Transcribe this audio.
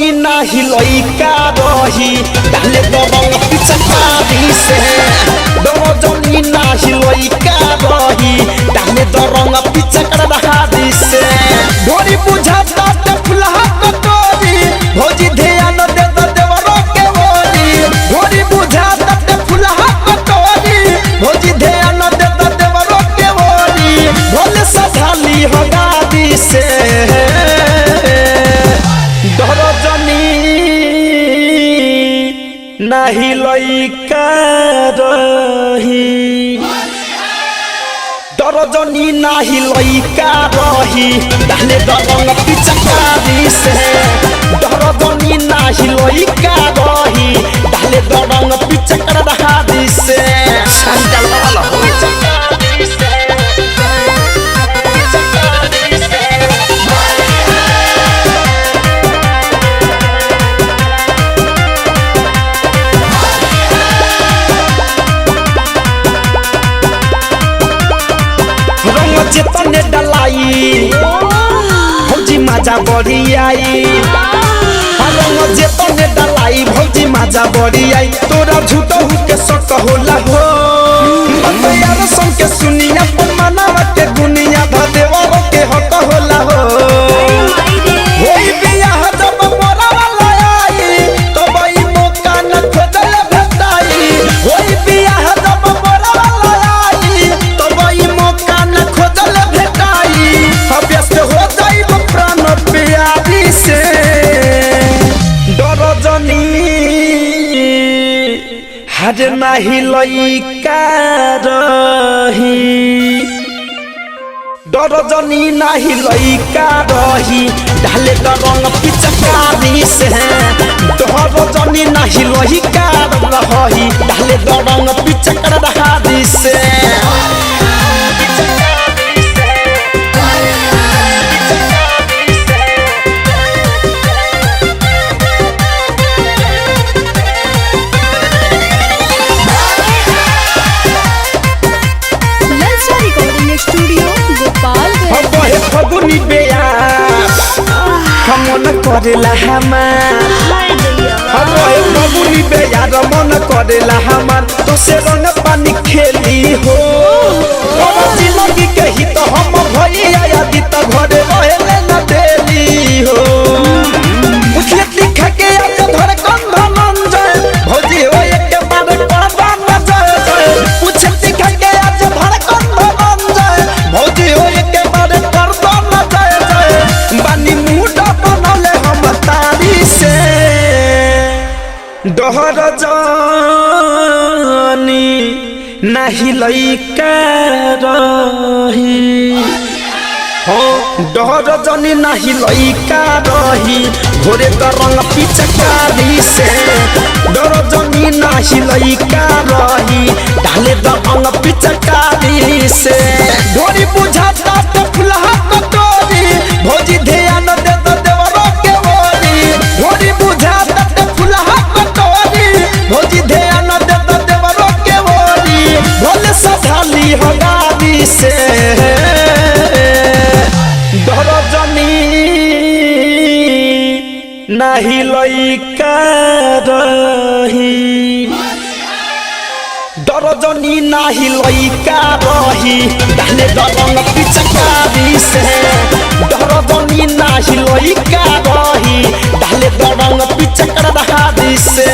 जनी नाही लइका रही डाले दरंग पिचकारी से डर जनी नाही लइका रही डाले दरंग पिचकारी से ढोरी बुझाता ते फुलहा कटोरी भौजी ध्यान दे देवरो के ओरी ढोरी बुझाता ते फुलहा कटोरी भौजी ध्यान दे देवरो के ओरी भोले सधाली हो गादी से डर जनी नाही लइका रही डर जनी नाही लइका रही डाले दरंग पिचकारी से डर जनी नाही लइका रही डाले दरंग पिचकारी से संजल वाला हो जेतने डलाई भौजी माजा बड़ी आई रंग जेतने डलाई भौजी माजा बड़ी आई तोरा झूठो के शक होला हो यार सुन के सुनिया मनावा के दुनिया भदेवर के हक होला हो होई बियाह जब मोरा वाला आई तो बई मौका न खोजल भेटाई होई बियाह जब मोरा वाला आई तो बई मौका न खोजल भेटाई अभ्यस्त हो जाइब प्राण प्यारी से डर जनी हर नाही लइका रही डर जनी नाही लइका रही डाले दरंग पिचकारी से डर जनी नाही लइका रही डाले दरंग पिचकारी से फगुनी बेयास मन करेला हमार फगुनी बेयार मन करेला हमार तो से रंग पानी खेली हो जिंदगी के ही तो हम भैया यदि तो घरे रहेले न देली हो पूछले लिखा के आज धर कंधन जाए भौजी हो एक बार करबा न जाए पूछले लिखा के आज धर कंधन जाए भौजी हो एक बार करबा न जाए बानी मुंडा बनले हम तारी से डहर जानी नाही लइका रही हो डर जनी नाही लइका रही घोरे दरंग पिचकारी से डर जनी नाही लइका रही डाले दरंग पिचकारी से ढोरी बुझाता ते फुलहा कटोरी भौजी ध्यान दे देवरो के ओरी ढोरी बुझाता ते फुलहा कटोरी भौजी ध्यान दे देवरो के ओरी भोले सधाली हो गादी से डर जनी नाही लइका रही डर जनी नाही लइका रही डाले दरंग पिचकारी से डर जनी नाही लइका रही डाले दरंग पिचकारी से